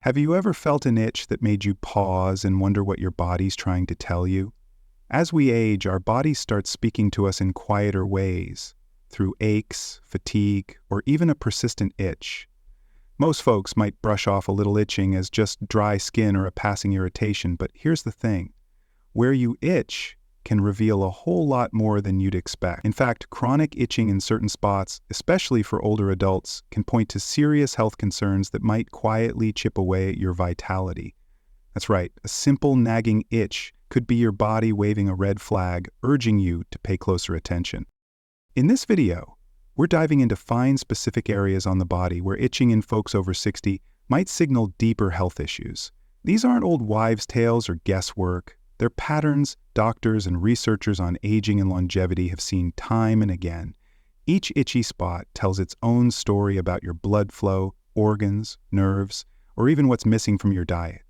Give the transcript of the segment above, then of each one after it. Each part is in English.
Have you ever felt an itch that made you pause and wonder what your body's trying to tell you? As we age, our bodies start speaking to us in quieter ways, through aches, fatigue, or even a persistent itch. Most folks might brush off a little itching as just dry skin or a passing irritation, but here's the thing. Where you itch can reveal a whole lot more than you'd expect. In fact, chronic itching in certain spots, especially for older adults, can point to serious health concerns that might quietly chip away at your vitality. That's right, a simple nagging itch could be your body waving a red flag, urging you to pay closer attention. In this video, we're diving into 5 specific areas on the body where itching in folks over 60 might signal deeper health issues. These aren't old wives' tales or guesswork. They're patterns doctors and researchers on aging and longevity have seen time and again. Each itchy spot tells its own story about your blood flow, organs, nerves, or even what's missing from your diet.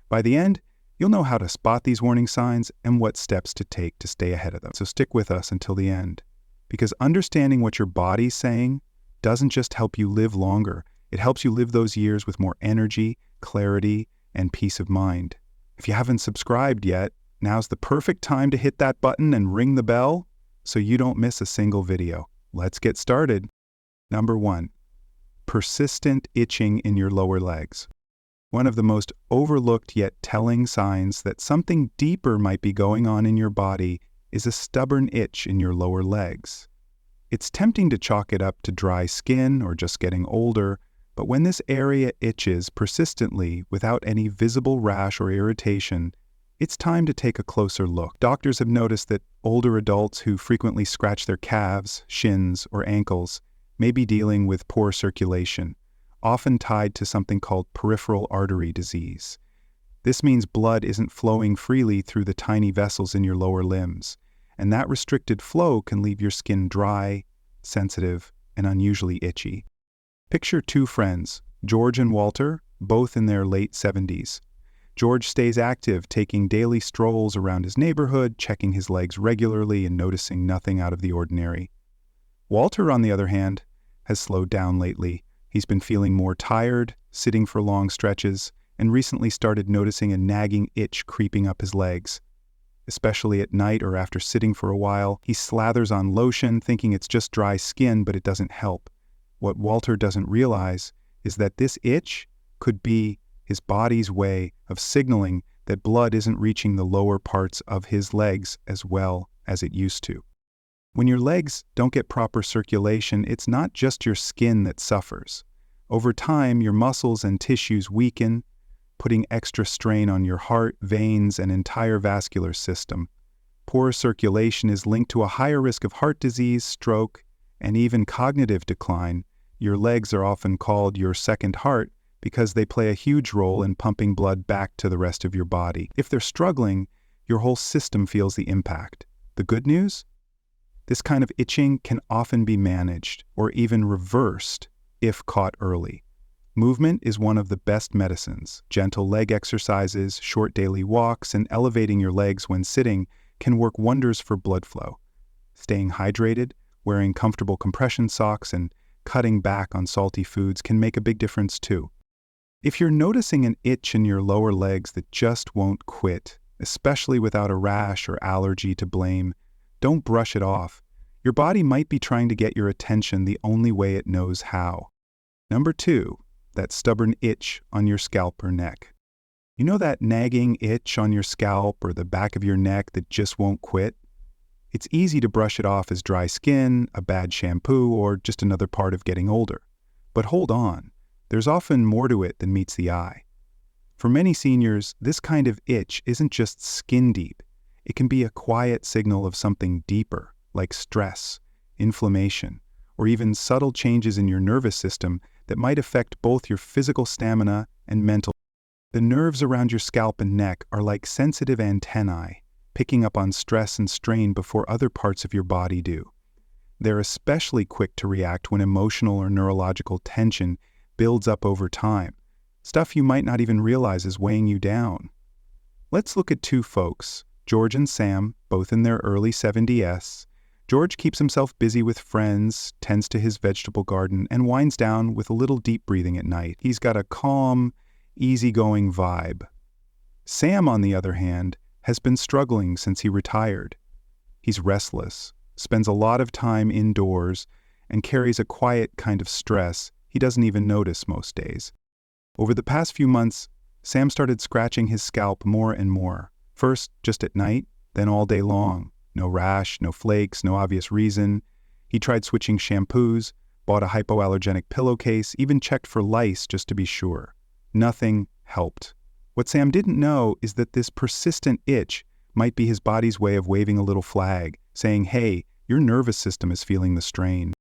By the end, you'll know how to spot these warning signs and what steps to take to stay ahead of them. So stick with us until the end, because understanding what your body's saying doesn't just help you live longer, it helps you live those years with more energy, clarity, and peace of mind. If you haven't subscribed yet, now's the perfect time to hit that button and ring the bell so you don't miss a single video. Let's get started. Number 1. Persistent itching in your lower legs. One of the most overlooked yet telling signs that something deeper might be going on in your body is a stubborn itch in your lower legs. It's tempting to chalk it up to dry skin or just getting older, but when this area itches persistently without any visible rash or irritation, it's time to take a closer look. Doctors have noticed that older adults who frequently scratch their calves, shins, or ankles may be dealing with poor circulation, often tied to something called peripheral artery disease. This means blood isn't flowing freely through the tiny vessels in your lower limbs, and that restricted flow can leave your skin dry, sensitive, and unusually itchy. Picture 2 friends, George and Walter, both in their late 70s. George stays active, taking daily strolls around his neighborhood, checking his legs regularly and noticing nothing out of the ordinary. Walter, on the other hand, has slowed down lately. He's been feeling more tired, sitting for long stretches, and recently started noticing a nagging itch creeping up his legs. Especially at night or after sitting for a while, he slathers on lotion, thinking it's just dry skin, but it doesn't help. What Walter doesn't realize is that this itch could be his body's way of signaling that blood isn't reaching the lower parts of his legs as well as it used to. When your legs don't get proper circulation, it's not just your skin that suffers. Over time, your muscles and tissues weaken, putting extra strain on your heart, veins, and entire vascular system. Poor circulation is linked to a higher risk of heart disease, stroke, and even cognitive decline. Your legs are often called your second heart because they play a huge role in pumping blood back to the rest of your body. If they're struggling, your whole system feels the impact. The good news? This kind of itching can often be managed or even reversed if caught early. Movement is one of the best medicines. Gentle leg exercises, short daily walks, and elevating your legs when sitting can work wonders for blood flow. Staying hydrated, wearing comfortable compression socks, and cutting back on salty foods can make a big difference too. If you're noticing an itch in your lower legs that just won't quit, especially without a rash or allergy to blame, don't brush it off. Your body might be trying to get your attention the only way it knows how. Number 2, that stubborn itch on your scalp or neck. You know that nagging itch on your scalp or the back of your neck that just won't quit? It's easy to brush it off as dry skin, a bad shampoo, or just another part of getting older. But hold on, there's often more to it than meets the eye. For many seniors, this kind of itch isn't just skin deep. It can be a quiet signal of something deeper, like stress, inflammation, or even subtle changes in your nervous system that might affect both your physical stamina and mental. The nerves around your scalp and neck are like sensitive antennae, picking up on stress and strain before other parts of your body do. They're especially quick to react when emotional or neurological tension builds up over time, stuff you might not even realize is weighing you down. Let's look at 2 folks, George and Sam, both in their early 70s. George keeps himself busy with friends, tends to his vegetable garden, and winds down with a little deep breathing at night. He's got a calm, easygoing vibe. Sam, on the other hand, has been struggling since he retired. He's restless, spends a lot of time indoors, and carries a quiet kind of stress he doesn't even notice most days. Over the past few months, Sam started scratching his scalp more and more. First, just at night, then all day long. No rash, no flakes, no obvious reason. He tried switching shampoos, bought a hypoallergenic pillowcase, even checked for lice just to be sure. Nothing helped. What Sam didn't know is that this persistent itch might be his body's way of waving a little flag, saying, hey, your nervous system is feeling the strain.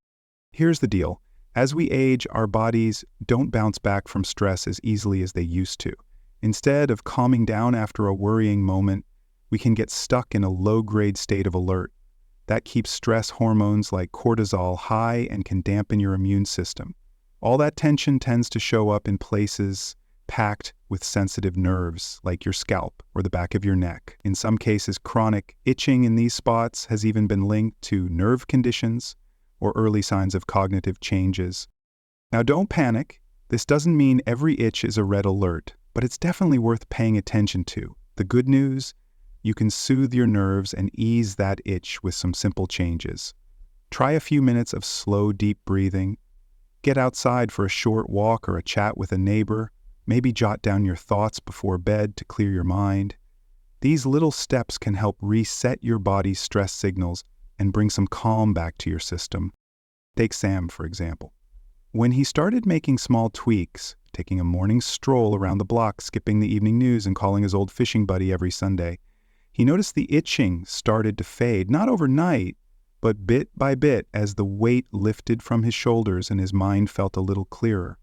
Here's the deal. As we age, our bodies don't bounce back from stress as easily as they used to. Instead of calming down after a worrying moment, we can get stuck in a low-grade state of alert. That keeps stress hormones like cortisol high and can dampen your immune system. All that tension tends to show up in places packed with sensitive nerves, like your scalp or the back of your neck. In some cases, chronic itching in these spots has even been linked to nerve conditions or early signs of cognitive changes. Now, don't panic. This doesn't mean every itch is a red alert, but it's definitely worth paying attention to. The good news: you can soothe your nerves and ease that itch with some simple changes. Try a few minutes of slow, deep breathing. Get outside for a short walk or a chat with a neighbor. Maybe jot down your thoughts before bed to clear your mind. These little steps can help reset your body's stress signals and bring some calm back to your system. Take Sam, for example. When he started making small tweaks, taking a morning stroll around the block, skipping the evening news, and calling his old fishing buddy every Sunday, he noticed the itching started to fade, not overnight, but bit by bit as the weight lifted from his shoulders and his mind felt a little clearer.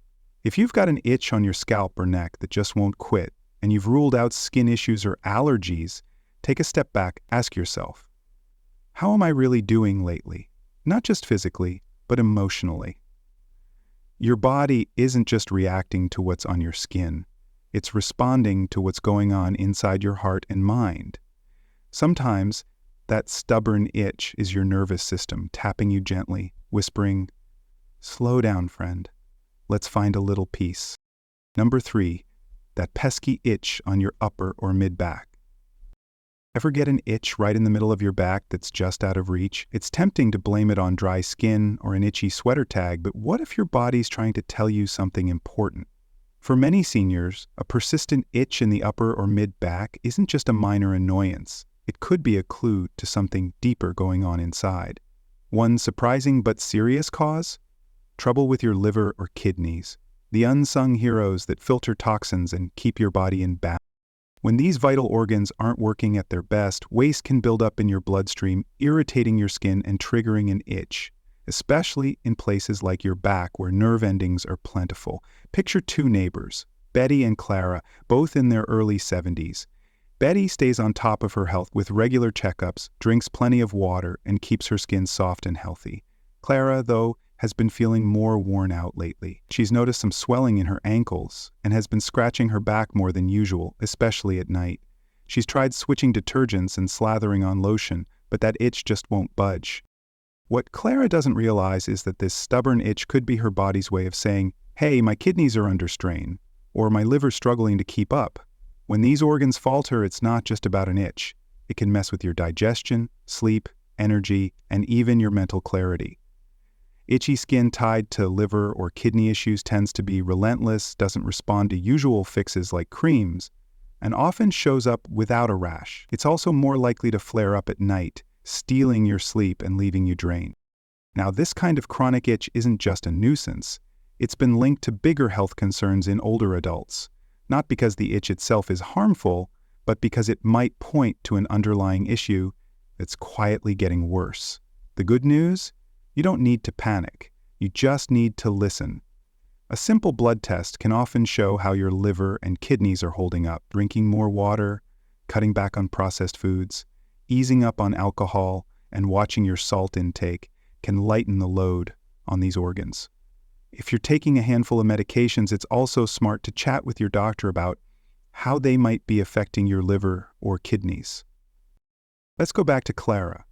If you've got an itch on your scalp or neck that just won't quit, and you've ruled out skin issues or allergies, take a step back, ask yourself, how am I really doing lately? Not just physically, but emotionally. Your body isn't just reacting to what's on your skin. It's responding to what's going on inside your heart and mind. Sometimes that stubborn itch is your nervous system tapping you gently, whispering, slow down, friend. Let's find a little peace. Number 3, that pesky itch on your upper or mid-back. Ever get an itch right in the middle of your back that's just out of reach? It's tempting to blame it on dry skin or an itchy sweater tag, but what if your body's trying to tell you something important? For many seniors, a persistent itch in the upper or mid-back isn't just a minor annoyance. It could be a clue to something deeper going on inside. One surprising but serious cause? Trouble with your liver or kidneys, the unsung heroes that filter toxins and keep your body in balance. When these vital organs aren't working at their best, waste can build up in your bloodstream, irritating your skin and triggering an itch, especially in places like your back where nerve endings are plentiful. Picture 2 neighbors, Betty and Clara, both in their early 70s. Betty stays on top of her health with regular checkups, drinks plenty of water, and keeps her skin soft and healthy. Clara, though, has been feeling more worn out lately. She's noticed some swelling in her ankles and has been scratching her back more than usual, especially at night. She's tried switching detergents and slathering on lotion, but that itch just won't budge. What Clara doesn't realize is that this stubborn itch could be her body's way of saying, hey, my kidneys are under strain, or my liver's struggling to keep up. When these organs falter, it's not just about an itch. It can mess with your digestion, sleep, energy, and even your mental clarity. Itchy skin tied to liver or kidney issues tends to be relentless, doesn't respond to usual fixes like creams, and often shows up without a rash. It's also more likely to flare up at night, stealing your sleep and leaving you drained. Now, this kind of chronic itch isn't just a nuisance. It's been linked to bigger health concerns in older adults, not because the itch itself is harmful, but because it might point to an underlying issue that's quietly getting worse. The good news? You don't need to panic. You just need to listen. A simple blood test can often show how your liver and kidneys are holding up. Drinking more water, cutting back on processed foods, easing up on alcohol, and watching your salt intake can lighten the load on these organs. If you're taking a handful of medications, it's also smart to chat with your doctor about how they might be affecting your liver or kidneys. Let's go back to Clara.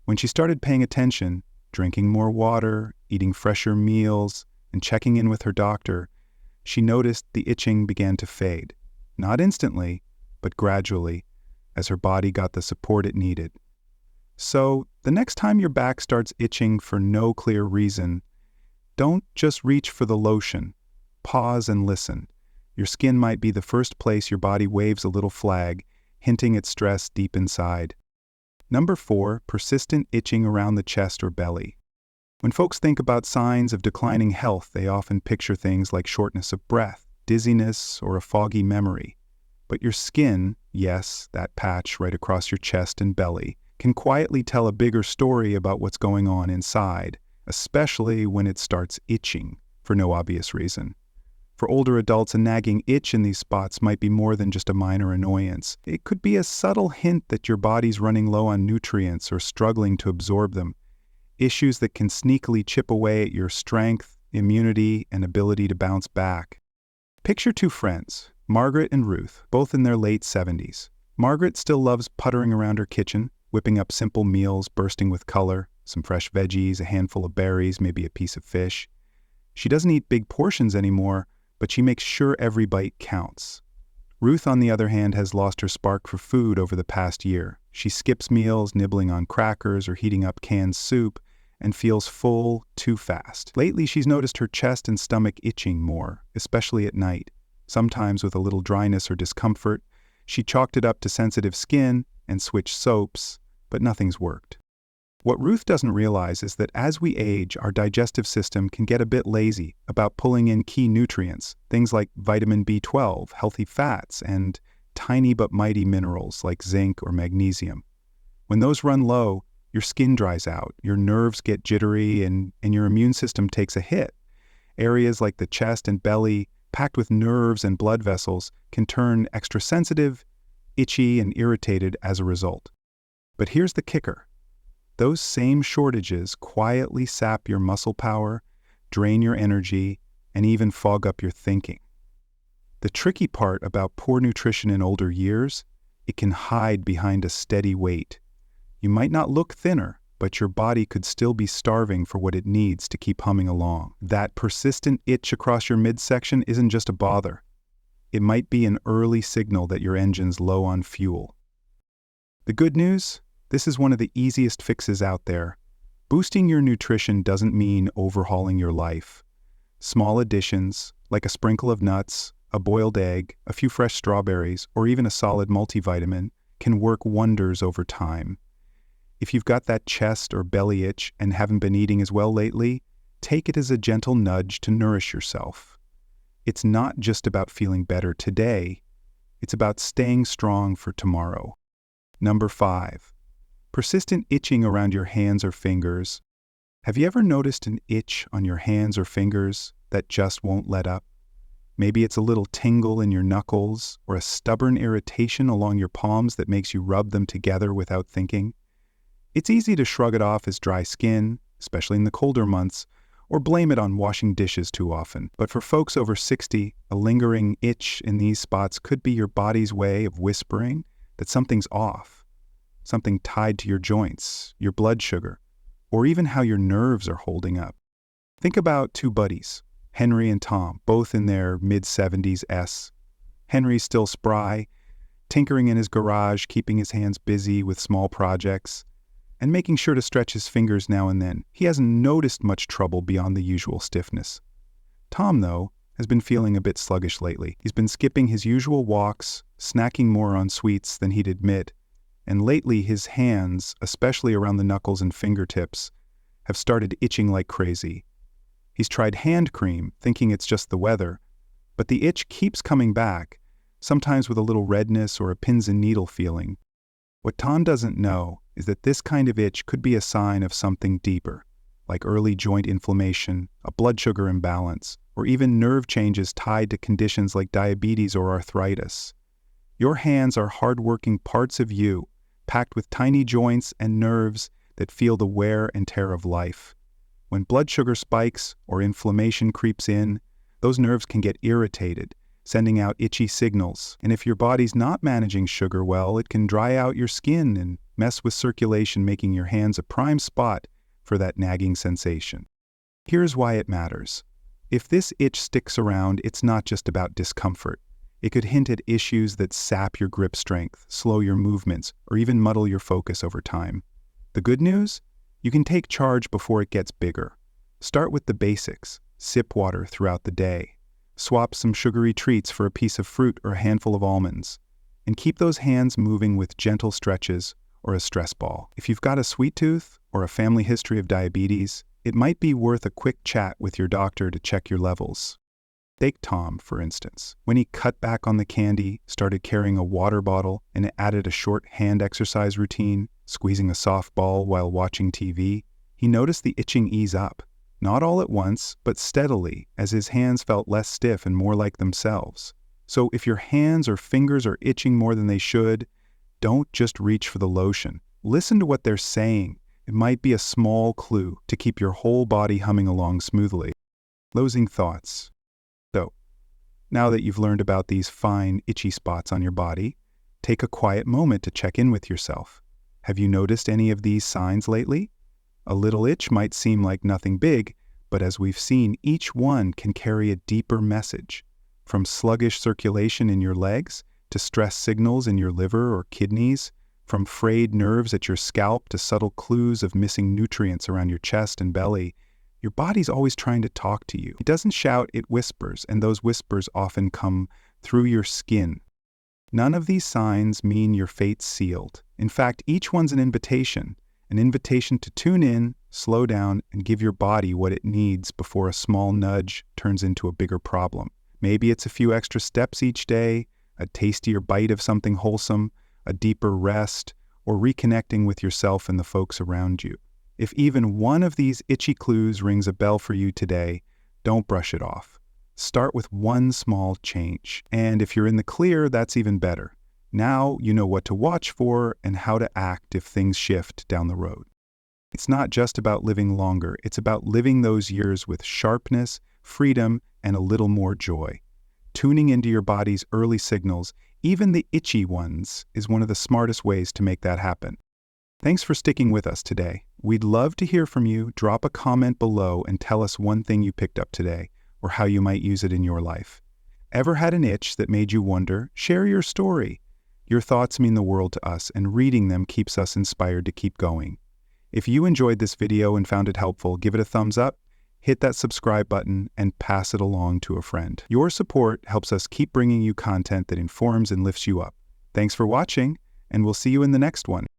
When she started paying attention, drinking more water, eating fresher meals, and checking in with her doctor, she noticed the itching began to fade. Not instantly, but gradually, as her body got the support it needed. So, the next time your back starts itching for no clear reason, don't just reach for the lotion. Pause and listen. Your skin might be the first place your body waves a little flag, hinting at stress deep inside. Number 4, persistent itching around the chest or belly. When folks think about signs of declining health, they often picture things like shortness of breath, dizziness, or a foggy memory. But your skin, yes, that patch right across your chest and belly, can quietly tell a bigger story about what's going on inside, especially when it starts itching for no obvious reason. For older adults, a nagging itch in these spots might be more than just a minor annoyance. It could be a subtle hint that your body's running low on nutrients or struggling to absorb them. Issues that can sneakily chip away at your strength, immunity, and ability to bounce back. Picture two friends, Margaret and Ruth, both in their late 70s. Margaret still loves puttering around her kitchen, whipping up simple meals bursting with color, some fresh veggies, a handful of berries, maybe a piece of fish. She doesn't eat big portions anymore, but she makes sure every bite counts. Ruth, on the other hand, has lost her spark for food over the past year. She skips meals, nibbling on crackers or heating up canned soup, and feels full too fast. Lately, she's noticed her chest and stomach itching more, especially at night. Sometimes with a little dryness or discomfort. She chalked it up to sensitive skin and switched soaps, but nothing's worked. What Ruth doesn't realize is that as we age, our digestive system can get a bit lazy about pulling in key nutrients, things like vitamin B12, healthy fats, and tiny but mighty minerals like zinc or magnesium. When those run low, your skin dries out, your nerves get jittery, and your immune system takes a hit. Areas like the chest and belly, packed with nerves and blood vessels, can turn extra sensitive, itchy, and irritated as a result. But here's the kicker. Those same shortages quietly sap your muscle power, drain your energy, and even fog up your thinking. The tricky part about poor nutrition in older years, it can hide behind a steady weight. You might not look thinner, but your body could still be starving for what it needs to keep humming along. That persistent itch across your midsection isn't just a bother. It might be an early signal that your engine's low on fuel. The good news? This is one of the easiest fixes out there. Boosting your nutrition doesn't mean overhauling your life. Small additions, like a sprinkle of nuts, a boiled egg, a few fresh strawberries, or even a solid multivitamin, can work wonders over time. If you've got that chest or belly itch and haven't been eating as well lately, take it as a gentle nudge to nourish yourself. It's not just about feeling better today, it's about staying strong for tomorrow. Number 5. Persistent itching around your hands or fingers. Have you ever noticed an itch on your hands or fingers that just won't let up? Maybe it's a little tingle in your knuckles or a stubborn irritation along your palms that makes you rub them together without thinking. It's easy to shrug it off as dry skin, especially in the colder months, or blame it on washing dishes too often. But for folks over 60, a lingering itch in these spots could be your body's way of whispering that something's off, something tied to your joints, your blood sugar, or even how your nerves are holding up. Think about two buddies, Henry and Tom, both in their mid-70s. Henry's still spry, tinkering in his garage, keeping his hands busy with small projects, and making sure to stretch his fingers now and then. He hasn't noticed much trouble beyond the usual stiffness. Tom, though, has been feeling a bit sluggish lately. He's been skipping his usual walks, snacking more on sweets than he'd admit, and lately his hands, especially around the knuckles and fingertips, have started itching like crazy. He's tried hand cream, thinking it's just the weather, but the itch keeps coming back, sometimes with a little redness or a pins and needle feeling. What Tom doesn't know is that this kind of itch could be a sign of something deeper, like early joint inflammation, a blood sugar imbalance, or even nerve changes tied to conditions like diabetes or arthritis. Your hands are hard-working parts of you, packed with tiny joints and nerves that feel the wear and tear of life. When blood sugar spikes or inflammation creeps in, those nerves can get irritated, sending out itchy signals. And if your body's not managing sugar well, it can dry out your skin and mess with circulation, making your hands a prime spot for that nagging sensation. Here's why it matters. If this itch sticks around, it's not just about discomfort. It could hint at issues that sap your grip strength, slow your movements, or even muddle your focus over time. The good news? You can take charge before it gets bigger. Start with the basics. Sip water throughout the day. Swap some sugary treats for a piece of fruit or a handful of almonds. And keep those hands moving with gentle stretches or a stress ball. If you've got a sweet tooth or a family history of diabetes, it might be worth a quick chat with your doctor to check your levels. Take Tom, for instance. When he cut back on the candy, started carrying a water bottle, and added a short hand exercise routine, squeezing a softball while watching TV, he noticed the itching ease up. Not all at once, but steadily, as his hands felt less stiff and more like themselves. So if your hands or fingers are itching more than they should, don't just reach for the lotion. Listen to what they're saying. It might be a small clue to keep your whole body humming along smoothly. Closing thoughts. So, now that you've learned about these fine, itchy spots on your body, take a quiet moment to check in with yourself. Have you noticed any of these signs lately? A little itch might seem like nothing big, but as we've seen, each one can carry a deeper message. From sluggish circulation in your legs to stress signals in your liver or kidneys, from frayed nerves at your scalp to subtle clues of missing nutrients around your chest and belly, your body's always trying to talk to you. It doesn't shout, it whispers, and those whispers often come through your skin. None of these signs mean your fate's sealed. In fact, each one's an invitation to tune in, slow down, and give your body what it needs before a small nudge turns into a bigger problem. Maybe it's a few extra steps each day, a tastier bite of something wholesome, a deeper rest, or reconnecting with yourself and the folks around you. If even one of these itchy clues rings a bell for you today, don't brush it off. Start with one small change. And if you're in the clear, that's even better. Now you know what to watch for and how to act if things shift down the road. It's not just about living longer, it's about living those years with sharpness, freedom, and a little more joy. Tuning into your body's early signals, even the itchy ones, is one of the smartest ways to make that happen. Thanks for sticking with us today. We'd love to hear from you. Drop a comment below and tell us one thing you picked up today or how you might use it in your life. Ever had an itch that made you wonder? Share your story. Your thoughts mean the world to us, and reading them keeps us inspired to keep going. If you enjoyed this video and found it helpful, give it a thumbs up, hit that subscribe button, and pass it along to a friend. Your support helps us keep bringing you content that informs and lifts you up. Thanks for watching, and we'll see you in the next one.